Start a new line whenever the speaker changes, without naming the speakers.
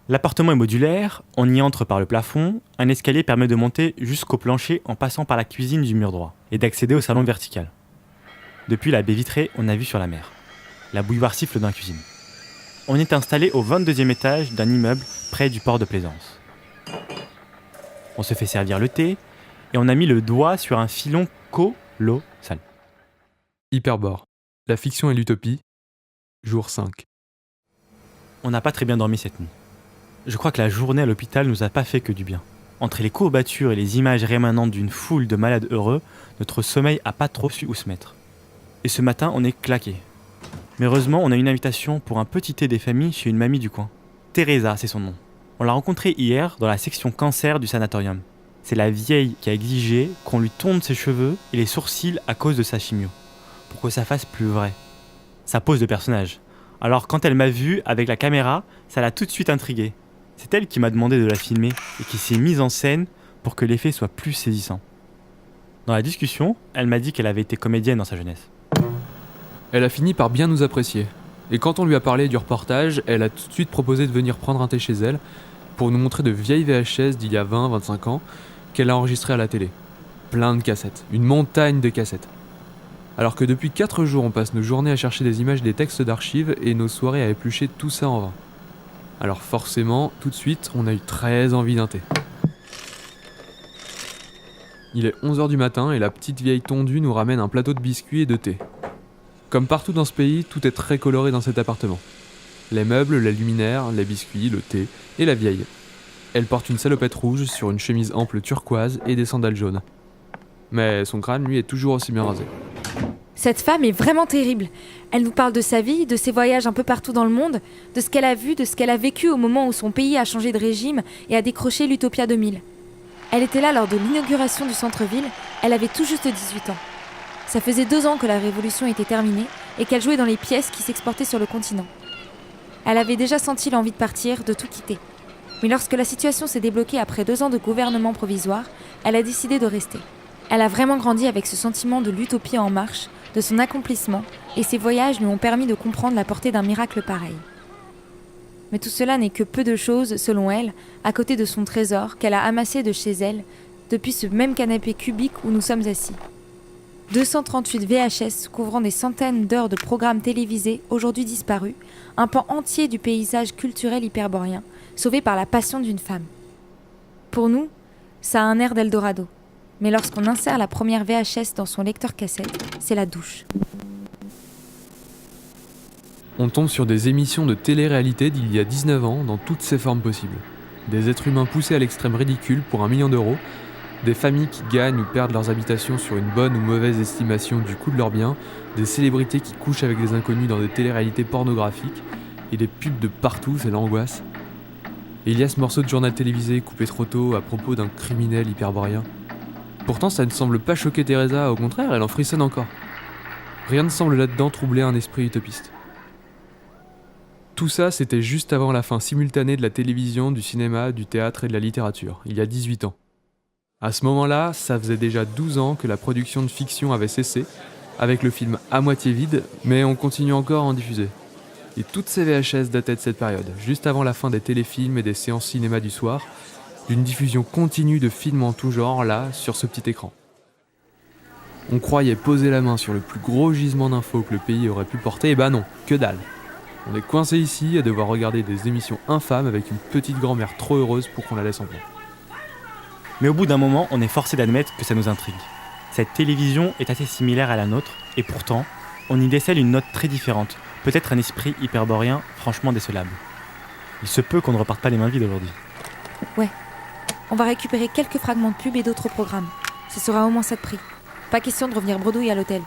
L'appartement est modulaire, on y entre par le plafond, un escalier permet de monter jusqu'au plancher en passant par la cuisine du mur droit et d'accéder au salon vertical. Depuis la baie vitrée, on a vue sur la mer. La bouilloire siffle dans la cuisine. On est installé au 22e étage d'un immeuble près du port de plaisance. On se fait servir le thé et on a mis le doigt sur un filon colossal.
Hyperbore. La fiction et l'utopie. Jour 5.
On n'a pas très bien dormi cette nuit. Je crois que la journée à l'hôpital nous a pas fait que du bien. Entre les courbatures et les images rémanentes d'une foule de malades heureux, notre sommeil a pas trop su où se mettre. Et ce matin, on est claqué. Mais heureusement, on a une invitation pour un petit thé des familles chez une mamie du coin. Teresa, c'est son nom. On l'a rencontrée hier dans la section cancer du sanatorium. C'est la vieille qui a exigé qu'on lui tonde ses cheveux et les sourcils à cause de sa chimio, pour que ça fasse plus vrai. Ça pose de personnage. Alors quand elle m'a vu avec la caméra, ça l'a tout de suite intriguée. C'est elle qui m'a demandé de la filmer et qui s'est mise en scène pour que l'effet soit plus saisissant. Dans la discussion, elle m'a dit qu'elle avait été comédienne dans sa jeunesse.
Elle a fini par bien nous apprécier. Et quand on lui a parlé du reportage, elle a tout de suite proposé de venir prendre un thé chez elle pour nous montrer de vieilles VHS d'il y a 20-25 ans qu'elle a enregistrées à la télé. Plein de cassettes, une montagne de cassettes. Alors que depuis 4 jours, on passe nos journées à chercher des images des textes d'archives et nos soirées à éplucher tout ça en vain. Alors forcément, tout de suite, on a eu très envie d'un thé. Il est 11h du matin et la petite vieille tondue nous ramène un plateau de biscuits et de thé. Comme partout dans ce pays, tout est très coloré dans cet appartement. Les meubles, les luminaires, les biscuits, le thé et la vieille. Elle porte une salopette rouge sur une chemise ample turquoise et des sandales jaunes. Mais son crâne, lui, est toujours aussi bien rasé.
Cette femme est vraiment terrible. Elle nous parle de sa vie, de ses voyages un peu partout dans le monde, de ce qu'elle a vu, de ce qu'elle a vécu au moment où son pays a changé de régime et a décroché l'Utopia 2000. Elle était là lors de l'inauguration du centre-ville, elle avait tout juste 18 ans. Ça faisait 2 ans que la révolution était terminée et qu'elle jouait dans les pièces qui s'exportaient sur le continent. Elle avait déjà senti l'envie de partir, de tout quitter. Mais lorsque la situation s'est débloquée après 2 ans de gouvernement provisoire, elle a décidé de rester. Elle a vraiment grandi avec ce sentiment de l'utopie en marche, de son accomplissement, et ses voyages lui ont permis de comprendre la portée d'un miracle pareil. Mais tout cela n'est que peu de choses, selon elle, à côté de son trésor qu'elle a amassé de chez elle, depuis ce même canapé cubique où nous sommes assis. 238 VHS couvrant des centaines d'heures de programmes télévisés aujourd'hui disparus, un pan entier du paysage culturel hyperborien, sauvé par la passion d'une femme. Pour nous, ça a un air d'Eldorado. Mais lorsqu'on insère la première VHS dans son lecteur cassette, c'est la douche.
On tombe sur des émissions de télé-réalité d'il y a 19 ans dans toutes ses formes possibles. Des êtres humains poussés à l'extrême ridicule pour 1 million d'euros, des familles qui gagnent ou perdent leurs habitations sur une bonne ou mauvaise estimation du coût de leurs biens, des célébrités qui couchent avec des inconnus dans des télé-réalités pornographiques, et des pubs de partout, c'est l'angoisse. Et il y a ce morceau de journal télévisé coupé trop tôt à propos d'un criminel hyperborien. Pourtant, ça ne semble pas choquer Teresa, au contraire, elle en frissonne encore. Rien ne semble là-dedans troubler un esprit utopiste. Tout ça, c'était juste avant la fin simultanée de la télévision, du cinéma, du théâtre et de la littérature, il y a 18 ans. À ce moment-là, ça faisait déjà 12 ans que la production de fiction avait cessé, avec le film à moitié vide, mais on continue encore à en diffuser. Et toutes ces VHS dataient de cette période, juste avant la fin des téléfilms et des séances cinéma du soir, d'une diffusion continue de films en tout genre, là, sur ce petit écran. On croyait poser la main sur le plus gros gisement d'infos que le pays aurait pu porter, et bah non, que dalle. On est coincé ici à devoir regarder des émissions infâmes avec une petite grand-mère trop heureuse pour qu'on la laisse en paix.
Mais au bout d'un moment, on est forcé d'admettre que ça nous intrigue. Cette télévision est assez similaire à la nôtre, et pourtant, on y décèle une note très différente, peut-être un esprit hyperborien franchement décelable. Il se peut qu'on ne reparte pas les mains vides aujourd'hui.
Ouais, on va récupérer quelques fragments de pub et d'autres programmes. Ce sera au moins ça de prix. Pas question de revenir bredouille à l'hôtel.